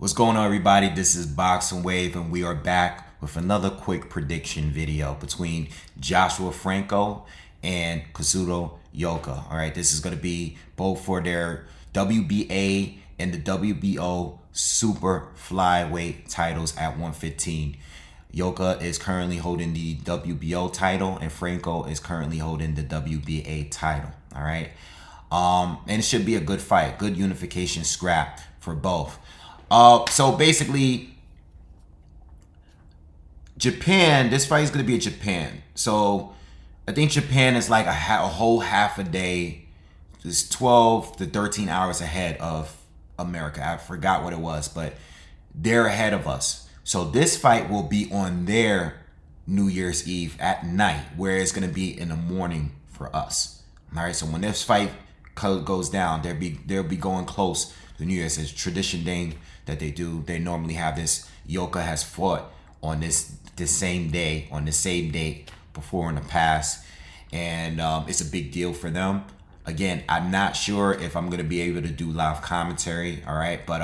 What's going on, everybody? This is Boxingwave, and we are back with another quick prediction video between Joshua Franco and Kazuto Ioka. All right, this is going to be both for their WBA and the WBO super flyweight titles at 115. Ioka is currently holding the WBO title, and Franco is currently holding the WBA title. All right, and it should be a good fight, good unification scrap for both. So basically, Japan, this fight is going to be in Japan. So I think Japan is like a whole half a day, just 12 to 13 hours ahead of America. I forgot what it was, but they're ahead of us. So this fight will be on their New Year's Eve at night, where it's going to be in the morning for us. All right, so when this fight goes down, they'll be going close to New Year's. It's tradition thing that they do. They normally have this. Ioka has fought on this same day, on the same date before in the past, and it's a big deal for them. Again, I'm not sure if I'm gonna be able to do live commentary. All right, but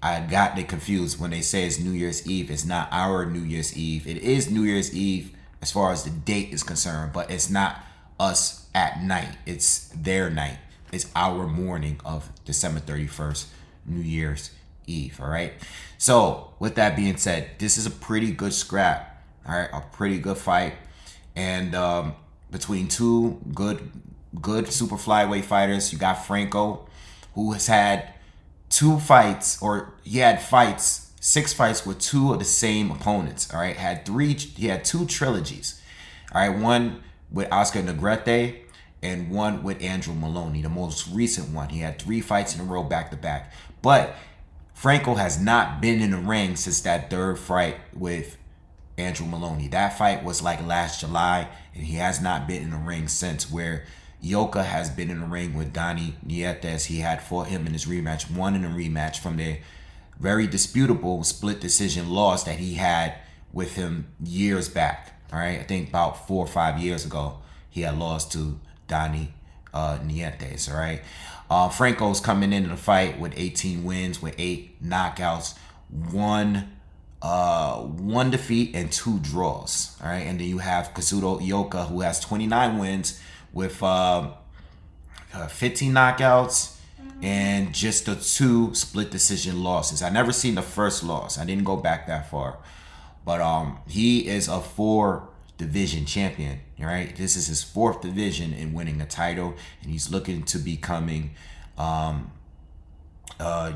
I got it confused when they say it's New Year's Eve. It's not our New Year's Eve. It is New Year's Eve as far as the date is concerned, but it's not us at night. It's their night. It's our morning of December 31st, New Year's Eve. All right. So with that being said, this is a pretty good scrap. All right, a pretty good fight, and between two good super flyweight fighters, you got Franco, who has had two fights, or he had fights, 6 fights with 2 of the same opponents. All right, he had 2 trilogies. All right, one with Oscar Negrete and one with Andrew Maloney, the most recent one. He had 3 fights in a row back to back. But Franco has not been in the ring since that 3rd fight with Andrew Maloney. That fight was like last July, and he has not been in the ring since, where Ioka has been in the ring with Donnie Nietes. He had fought him in his rematch, won in a rematch from the very disputable split decision loss that he had with him years back. All right, I think about 4 or 5 years ago, he had lost to Donnie Nietes. All right, Franco's coming into the fight with 18 wins, with 8 knockouts, one defeat and 2 draws. All right, and then you have Kazuto Ioka, who has 29 wins with 15 knockouts and just the 2 split decision losses. I never seen the first loss. I didn't go back that far, but he is a 4 division champion. All right, this is his 4th division in winning a title, and he's looking to becoming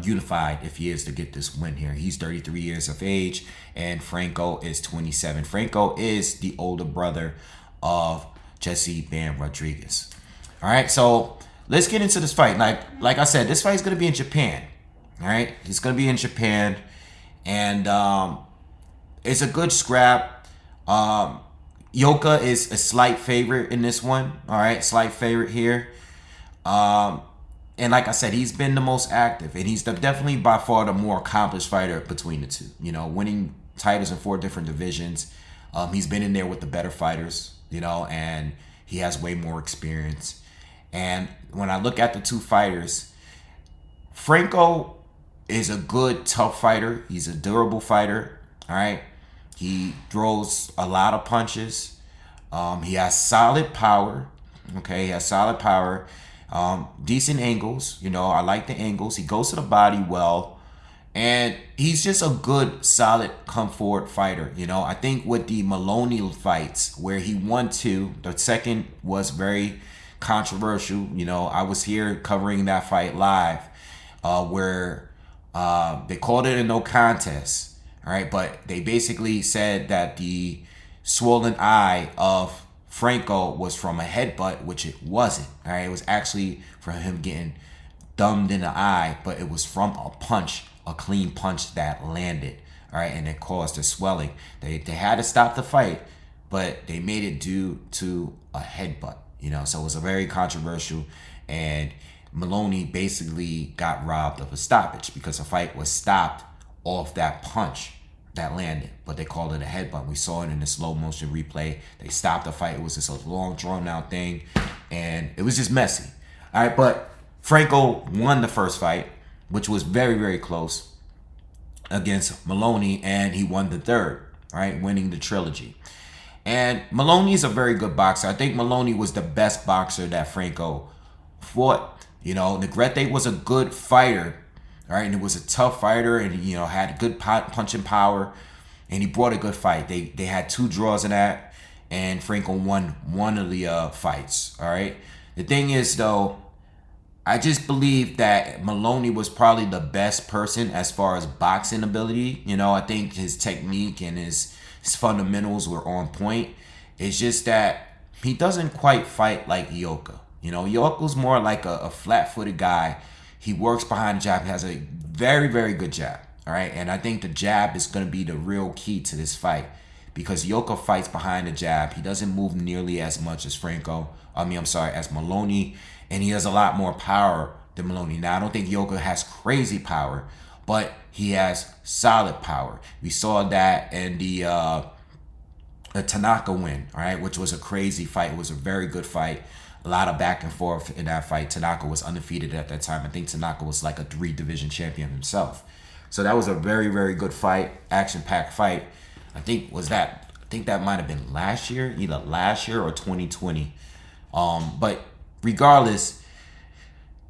unified if he is to get this win here. He's 33 years of age, and Franco is 27. Franco is the older brother of Jesse Bam Rodriguez. All right, so let's get into this fight. Like I said, this fight is going to be in Japan. All right, it's going to be in Japan, and it's a good scrap. Ioka is a slight favorite in this one. All right, slight favorite here. And like I said, he's been the most active, and he's definitely by far the more accomplished fighter between the two. You know, winning titles in 4 different divisions. He's been in there with the better fighters, you know, and he has way more experience. And when I look at the 2 fighters, Franco is a good, tough fighter. He's a durable fighter. All right. He throws a lot of punches. He has solid power. Okay, he has solid power. Decent angles. You know, I like the angles. He goes to the body well. And he's just a good, solid, come forward fighter. You know, I think with the Maloney fights, where he won 2, the second was very controversial. You know, I was here covering that fight live, where they called it a no contest. All right, but they basically said that the swollen eye of Franco was from a headbutt, which it wasn't. All right, it was actually from him getting thumbed in the eye, but it was from a punch, a clean punch that landed. All right, and it caused the swelling. They had to stop the fight, but they made it due to a headbutt. You know, so it was a very controversial, and Maloney basically got robbed of a stoppage because the fight was stopped off that punch that landed, but they called it a headbutt. We saw it in the slow motion replay. They stopped the fight. It was just a long, drawn out thing, and it was just messy. All right, but Franco won the first fight, which was very, very close. against Maloney, and he won the third, right, winning the trilogy. And Maloney is a very good boxer. I think Maloney was the best boxer that Franco fought. Negrete was a good fighter, right, and it was a tough fighter, and had good punching power, and he brought a good fight. They had 2 draws in that, and Franco won one of the fights. All right. The thing is, though, I just believe that Maloney was probably the best person as far as boxing ability. I think his technique and his fundamentals were on point. It's just that he doesn't quite fight like Ioka. Ioka's more like a flat-footed guy. He works behind the jab, has a very, very good jab. All right. And I think the jab is going to be the real key to this fight, because Ioka fights behind the jab. He doesn't move nearly as much as as Maloney. And he has a lot more power than Maloney. Now, I don't think Ioka has crazy power, but he has solid power. We saw that in the Tanaka win, all right, which was a crazy fight. It was a very good fight. A lot of back and forth in that fight. Tanaka was undefeated at that time. I think Tanaka was like a 3-division champion himself. So that was a very, very good fight, action-packed fight. I think that might have been last year, either last year or 2020. But regardless,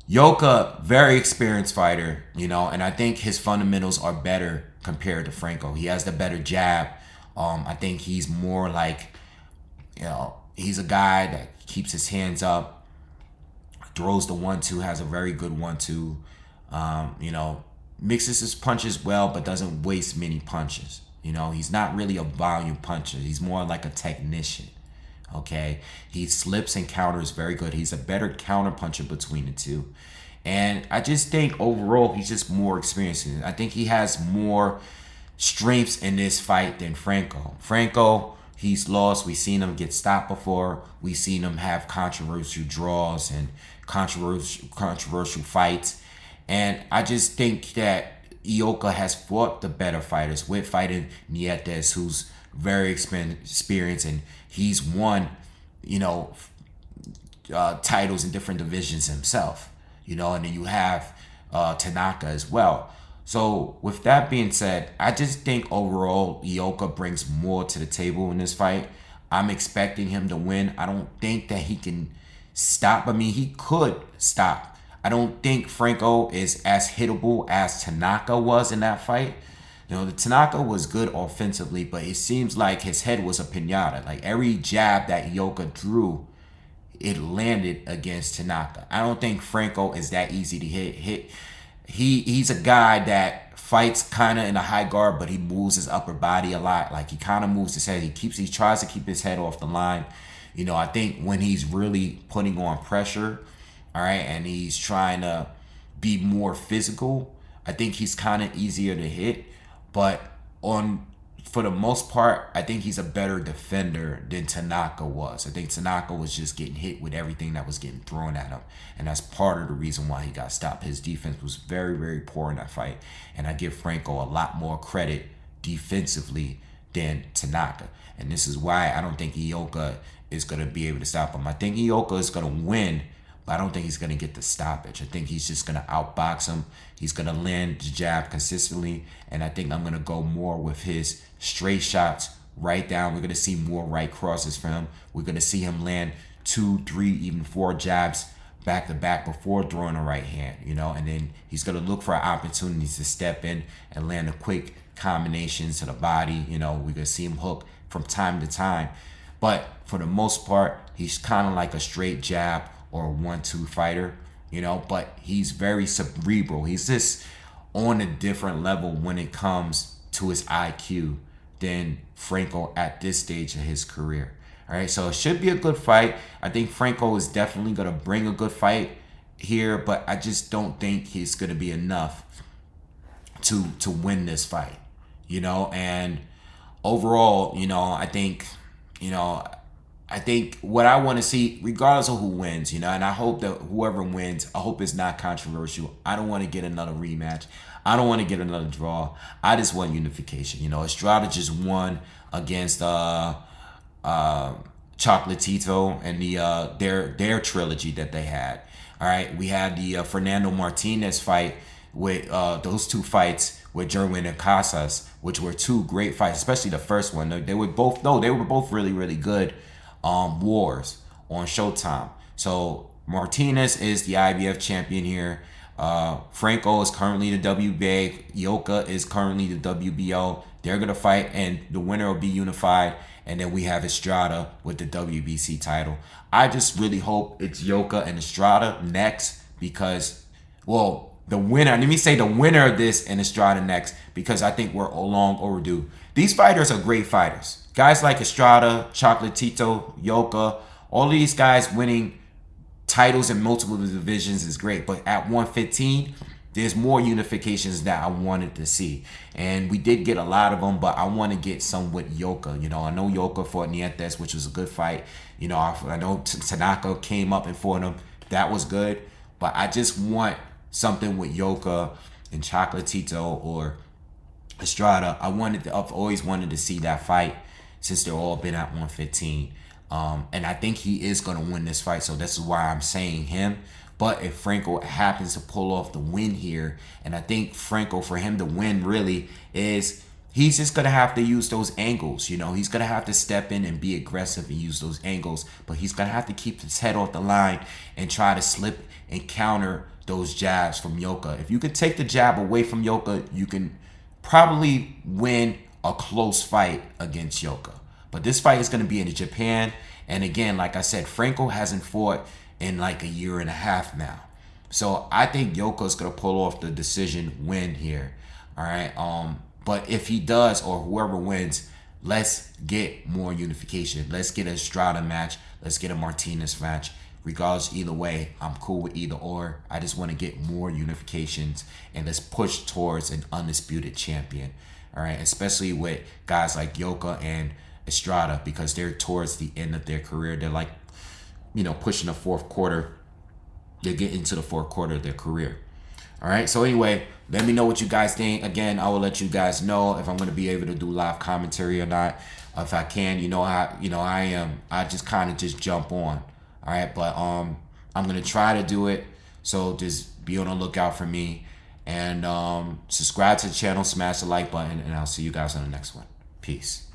Ioka, very experienced fighter, and I think his fundamentals are better compared to Franco. He has the better jab. I think he's more like, he's a guy that keeps his hands up, throws the 1-2, has a very good 1-2, mixes his punches well, but doesn't waste many punches. He's not really a volume puncher. He's more like a technician. Okay, he slips and counters very good. He's a better counter puncher between the two. And I just think overall he's just more experienced. I think he has more strengths in this fight than Franco. Franco, he's lost. We've seen him get stopped before. We've seen him have controversial draws and controversial fights. And I just think that Ioka has fought the better fighters, with fighting Nietes, who's very experienced, and he's won, titles in different divisions himself, and then you have Tanaka as well. So with that being said, I just think overall Ioka brings more to the table in this fight. I'm expecting him to win. I don't think that he can stop. I mean, he could stop. I don't think Franco is as hittable as Tanaka was in that fight. The Tanaka was good offensively, but it seems like his head was a piñata. Like every jab that Ioka drew, it landed against Tanaka. I don't think Franco is that easy to hit. He's a guy that fights kind of in a high guard, but he moves his upper body a lot. Like he kind of moves his head. He tries to keep his head off the line. I think when he's really putting on pressure, all right, and he's trying to be more physical, I think he's kind of easier to hit. But for the most part, I think he's a better defender than Tanaka was. I think Tanaka was just getting hit with everything that was getting thrown at him. And that's part of the reason why he got stopped. His defense was very, very poor in that fight. And I give Franco a lot more credit defensively than Tanaka. And this is why I don't think Ioka is going to be able to stop him. I think Ioka is going to win, but I don't think he's going to get the stoppage. I think he's just going to outbox him. He's going to land the jab consistently. And I think I'm going to go more with his straight shots right down. We're going to see more right crosses from him. We're going to see him land 2, 3, even 4 jabs back to back before throwing a right hand, and then he's going to look for opportunities to step in and land a quick combinations to the body. We're going to see him hook from time to time. But for the most part, he's kind of like a straight jab or a 1-2 fighter, but he's very cerebral. He's just on a different level when it comes to his IQ than Franco at this stage of his career. All right, so it should be a good fight. I think Franco is definitely going to bring a good fight here, but I just don't think he's going to be enough to win this fight, and overall, I think what I want to see, regardless of who wins, and I hope that whoever wins, I hope it's not controversial. I don't want to get another rematch. I don't want to get another draw. I just want unification. Estrada just won against Chocolatito and their trilogy that they had. All right, we had the Fernando Martinez fight with those two fights with Jerwin and Casas, which were two great fights, especially the first one. They were both really, really good wars on Showtime. So Martinez is the IBF champion here. Franco is currently the WBA. Ioka is currently the WBO. They're gonna fight, and the winner will be unified. And then we have Estrada with the WBC title. I just really hope it's Ioka and Estrada next because, well, the winner. Let me say the winner of this and Estrada next because I think we're long overdue. These fighters are great fighters. Guys like Estrada, Chocolatito, Ioka, all these guys winning titles in multiple divisions is great, but at 115 there's more unifications that I wanted to see, and we did get a lot of them, but I want to get some with Ioka. I know Ioka fought Nietes, which was a good fight. I know Tanaka came up and fought him. That was good, but I just want something with Ioka and Chocolatito or Estrada. I've always wanted to see that fight since they're all been at 115. And I think he is going to win this fight. So this is why I'm saying him. But if Franco happens to pull off the win here, and I think Franco, for him to win really is, he's just going to have to use those angles. He's going to have to step in and be aggressive and use those angles. But he's going to have to keep his head off the line and try to slip and counter those jabs from Ioka. If you could take the jab away from Ioka, you can probably win a close fight against Ioka. But this fight is going to be in Japan. And again, like I said, Franco hasn't fought in like a year and a half now. So I think Ioka's going to pull off the decision win here. All right. But if he does, or whoever wins, let's get more unification. Let's get a Estrada match. Let's get a Martinez match. Regardless, either way, I'm cool with either or. I just want to get more unifications, and let's push towards an undisputed champion. All right. Especially with guys like Ioka and Estrada, because they're towards the end of their career. They're like, pushing the fourth quarter. They're getting to the fourth quarter of their career. All right. So anyway, let me know what you guys think. Again, I will let you guys know if I'm going to be able to do live commentary or not. If I can, I am. I just kind of just jump on. All right. But I'm going to try to do it. So just be on the lookout for me, and subscribe to the channel, smash the like button, and I'll see you guys on the next one. Peace.